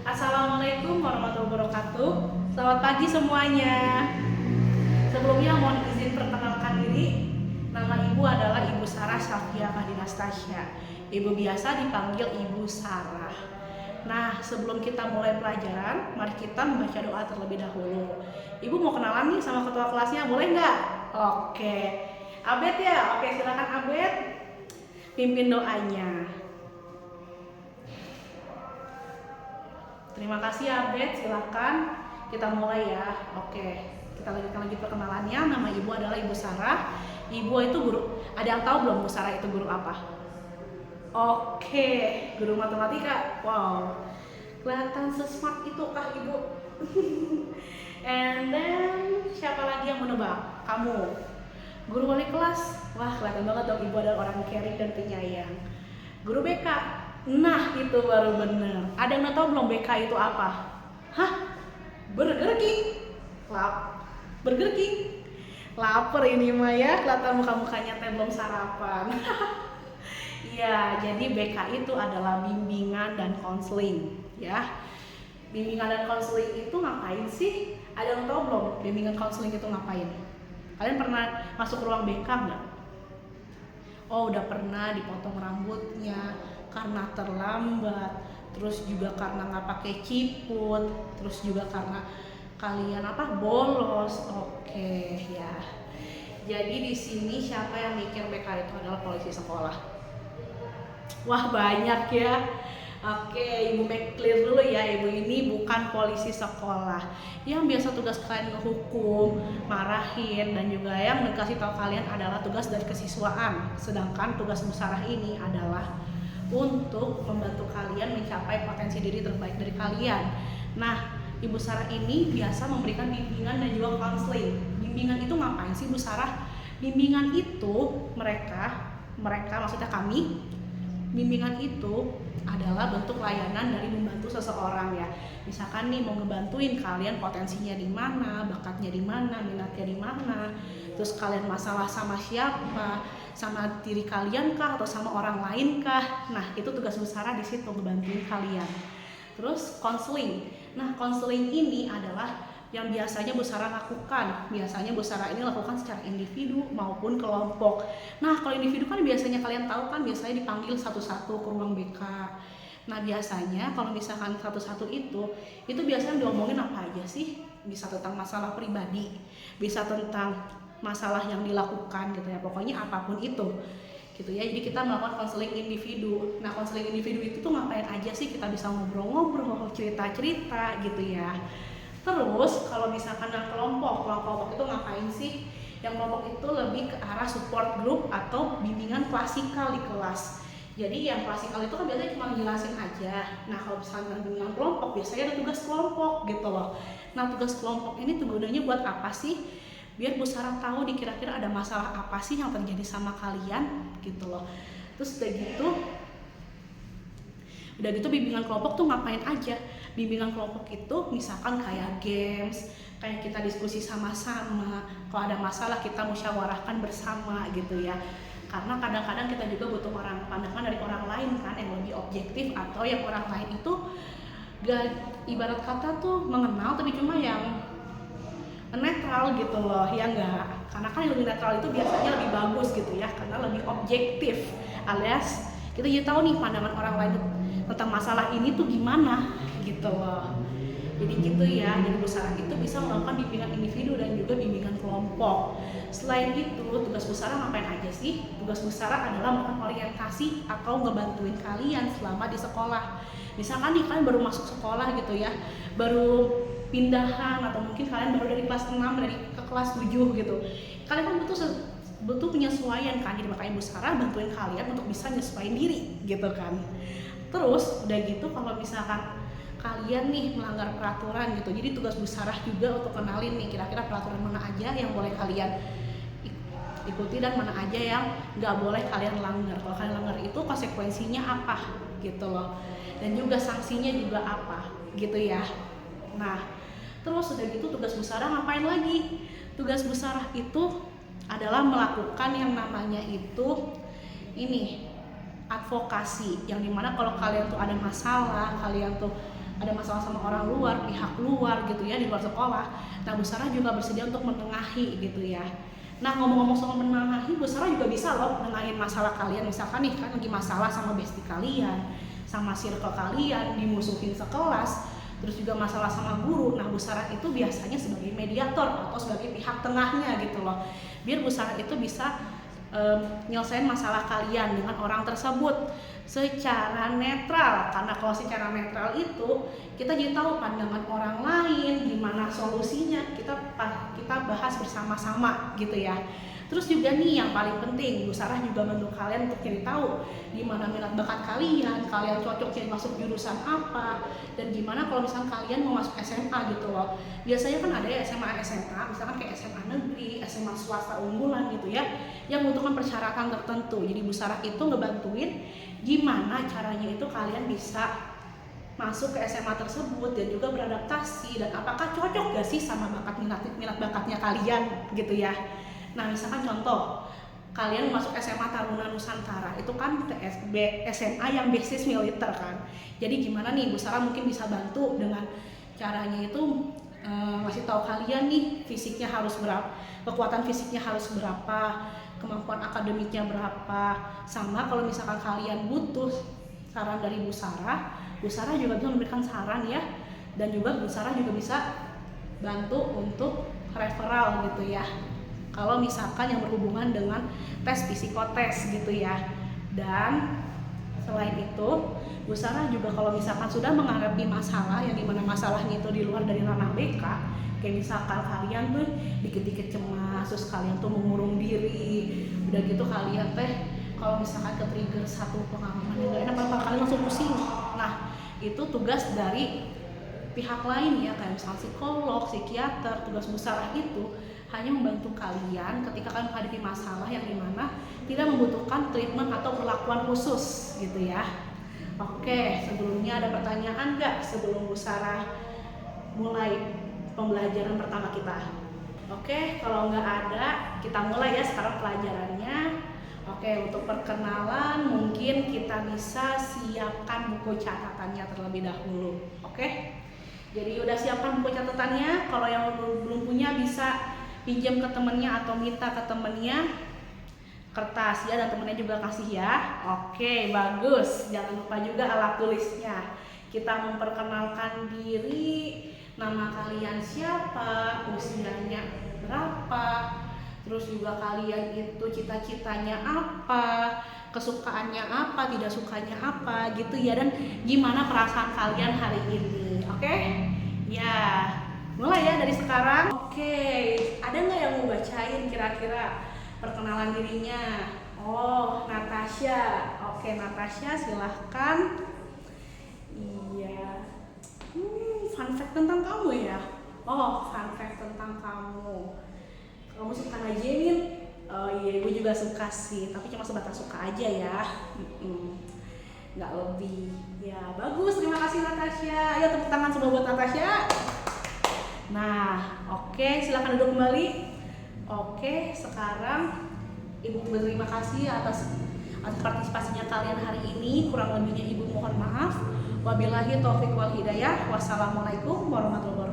Assalamualaikum warahmatullahi wabarakatuh. Selamat pagi semuanya. Sebelumnya mohon izin perkenalkan diri. Nama ibu adalah Ibu Sarah Safia Madinastasya. Ibu biasa dipanggil Ibu Sarah. Nah, sebelum kita mulai pelajaran, mari kita membaca doa terlebih dahulu. Ibu mau kenalan nih sama ketua kelasnya, boleh nggak? Oke. Abed ya? Oke, silakan Abed. Pimpin doanya. Terima kasih Abed, silakan kita mulai ya. Oke, kita lanjutkan lagi perkenalannya. Nama ibu adalah Ibu Sarah. Ibu itu guru. Ada yang tahu belum Bu Sarah itu guru apa? Oke, guru matematika. Wow, kelihatan sesmart itu kah ibu? And then siapa lagi yang menebak? Kamu, guru wali kelas. Wah, kelihatan banget dong ibu adalah orang caring dan penyayang. Guru BK. Nah, itu baru bener. Ada yang tahu belum BK itu apa? Hah? Burger King? Burger King? Laper ini mah ya, kelihatan muka-mukanya teh belum sarapan. Iya, jadi BK itu adalah bimbingan dan konseling, ya. Bimbingan dan konseling itu ngapain sih? Ada yang tahu belum bimbingan konseling itu ngapain? Kalian pernah masuk ruang BK nggak? Oh, udah pernah dipotong rambutnya karena terlambat, terus juga karena nggak pakai ciput, terus juga karena kalian bolos. Oke ya. Jadi di sini siapa yang mikir BK itu adalah polisi sekolah? Wah, banyak ya. Oke, Ibu make clear dulu ya, Ibu ini bukan polisi sekolah yang biasa tugas kalian ngehukum, marahin, dan juga yang dikasih tahu kalian adalah tugas dari kesiswaan. Sedangkan tugas Bu Sarah ini adalah untuk membantu kalian mencapai potensi diri terbaik dari kalian. Nah, Ibu Sarah ini biasa memberikan bimbingan dan juga konseling. Bimbingan itu ngapain sih Bu Sarah? Bimbingan itu mereka maksudnya kami, bimbingan itu adalah bentuk layanan dari membantu seseorang ya. Misalkan nih mau ngebantuin kalian potensinya di mana, bakatnya di mana, minatnya di mana. Terus kalian masalah sama siapa, sama diri kalian kah atau sama orang lain kah? Nah, itu tugas Bu Sarah di situ ngebantuin kalian. Terus konseling. Nah, konseling ini adalah yang biasanya Bu Sarah lakukan. Biasanya Bu Sarah ini lakukan secara individu maupun kelompok. Nah, kalau individu kan biasanya kalian tahu kan biasanya dipanggil satu-satu ke ruang BK. Nah, biasanya kalau misalkan satu-satu itu biasanya diomongin apa aja sih? Bisa tentang masalah pribadi, bisa tentang masalah yang dilakukan gitu ya. Pokoknya apapun itu. Gitu ya. Jadi kita melakukan konseling individu. Nah, konseling individu itu tuh ngapain aja sih? Kita bisa ngobrol-ngobrol, cerita-cerita gitu ya. Terus kalau misalkan yang kelompok itu ngapain sih? Yang kelompok itu lebih ke arah support group atau bimbingan klasikal di kelas. Jadi yang klasikal itu kan biasanya cuma jelasin aja. Nah, kalau misalkan bimbingan kelompok biasanya ada tugas kelompok gitu loh. Nah, tugas kelompok ini tujuannya buat apa sih? Biar Bu Sarah tahu nih kira-kira ada masalah apa sih yang terjadi sama kalian gitu loh. Terus udah gitu bimbingan kelompok tuh ngapain aja? Bimbingan kelompok itu misalkan kayak games, kayak kita diskusi sama-sama, kalau ada masalah kita musyawarahkan bersama gitu ya. Karena kadang-kadang kita juga butuh pandangan dari orang lain kan yang lebih objektif, atau yang orang lain itu gak ibarat kata tuh mengenal tapi cuma yang netral gitu loh, ya enggak? Karena kan yang lebih netral itu biasanya lebih bagus gitu ya, karena lebih objektif, alias kita jadi tahu nih pandangan orang lain tentang masalah ini tuh gimana gitu loh. Jadi gitu ya, jadi Bu Sarah itu bisa melakukan bimbingan individu dan juga bimbingan kelompok. Selain itu, tugas Bu Sarah ngapain aja sih? Tugas Bu Sarah adalah melakukan orientasi atau ngebantuin kalian selama di sekolah. Misalkan nih kalian baru masuk sekolah gitu ya, baru pindahan atau mungkin kalian baru dari kelas 6 dari ke kelas 7 gitu. Kalian kan butuh penyesuaian kan, jadi makanya Bu Sarah bantuin kalian untuk bisa nyesuaiin diri gitu kan. Terus udah gitu kalau misalkan kalian nih melanggar peraturan gitu, jadi tugas Bu Sarah juga untuk kenalin nih kira-kira peraturan mana aja yang boleh kalian ikuti dan mana aja yang nggak boleh kalian langgar. Kalau kalian langgar itu konsekuensinya apa gitu loh, dan juga sanksinya juga apa gitu ya. Nah, terus udah gitu tugas Bu Sarah ngapain lagi? Tugas Bu Sarah itu adalah melakukan yang namanya itu advokasi, yang dimana kalau kalian tuh ada masalah, kalian tuh ada masalah sama orang luar, pihak luar gitu ya, di luar sekolah. Nah, Bu Sarah juga bersedia untuk menengahi gitu ya. Nah, ngomong-ngomong soal menengahi, Bu Sarah juga bisa loh nengahin masalah kalian. Misalkan nih kan lagi masalah sama bestie kalian, sama circle kalian, dimusuhin sekelas, terus juga masalah sama guru. Nah, Bu Sarah itu biasanya sebagai mediator atau sebagai pihak tengahnya gitu loh. Biar Bu Sarah itu bisa nyelesain masalah kalian dengan orang tersebut secara netral, karena kalau secara netral itu kita jadi tahu pandangan orang lain, gimana solusinya, kita bahas bersama-sama gitu ya. Terus juga nih yang paling penting, Bu Sarah juga bantu kalian untuk cari tahu gimana minat bakat kalian cocoknya masuk jurusan apa, dan gimana kalau misalnya kalian mau masuk SMA gitu loh. Biasanya kan ada ya SMA, misalkan kayak SMA negeri, SMA swasta unggulan gitu ya, yang membutuhkan persyaratan tertentu. Jadi Bu Sarah itu ngebantuin gimana caranya itu kalian bisa masuk ke SMA tersebut dan juga beradaptasi, dan apakah cocok gak sih sama minat bakatnya kalian gitu ya. Nah, misalkan contoh, kalian masuk SMA Taruna Nusantara, itu kan SMA yang basis militer kan. Jadi gimana nih, Bu Sarah mungkin bisa bantu dengan caranya itu ngasih tahu kalian nih fisiknya harus berapa, kekuatan fisiknya harus berapa, kemampuan akademiknya berapa. Sama kalau misalkan kalian butuh saran dari Bu Sarah juga bisa memberikan saran ya, dan juga Bu Sarah juga bisa bantu untuk referral gitu ya, kalau misalkan yang berhubungan dengan tes psikotes gitu ya. Dan selain itu, Bu Sarah juga kalau misalkan sudah menghadapi masalah yang dimana masalahnya itu di luar dari ranah BK, kayak misalkan kalian tuh dikit-dikit cemas, terus kalian tuh mengurung diri, udah gitu kalian kalau misalkan ke trigger satu pengalaman yang gak enak, kalian langsung pusing. Nah, itu tugas dari pihak lain ya, kayak misalnya psikolog, psikiater. Tugas Bu Sarah itu hanya membantu kalian ketika kalian menghadapi masalah yang dimana tidak membutuhkan treatment atau perlakuan khusus gitu ya. Oke, sebelumnya ada pertanyaan nggak sebelum Bu Sarah mulai pembelajaran pertama kita? Oke, kalau nggak ada, kita mulai ya sekarang pelajarannya. Oke, untuk perkenalan mungkin kita bisa siapkan buku catatannya terlebih dahulu. Oke, jadi udah siapkan buku catatannya. Kalau yang belum punya bisa pinjam ke temennya atau minta ke temennya kertas ya, dan temennya juga kasih ya. Oke, bagus. Jangan lupa juga alat tulisnya. Kita memperkenalkan diri, nama kalian siapa, usianya berapa, terus juga kalian itu cita-citanya apa, kesukaannya apa, tidak sukanya apa gitu ya, dan gimana perasaan kalian hari ini. Oke? Ya, mulai ya dari sekarang. Oke, ada nggak yang mau bacain kira-kira perkenalan dirinya? Oh, Natasha. Oke, Natasha silahkan. Iya. Fun fact tentang kamu ya? Oh, fun fact tentang kamu. Kamu suka ngajarin? Oh iya, gue juga suka sih, tapi cuma sebatas suka aja ya. Nggak lebih. Ya, bagus. Terima kasih Natasha. Ayo tepuk tangan semua buat Natasha. Nah, oke, silakan duduk kembali. Oke, sekarang Ibu berterima kasih atas partisipasinya kalian hari ini. Kurang lebihnya Ibu mohon maaf. Wabillahi taufiq wal hidayah. Wassalamualaikum warahmatullahi wabarakatuh.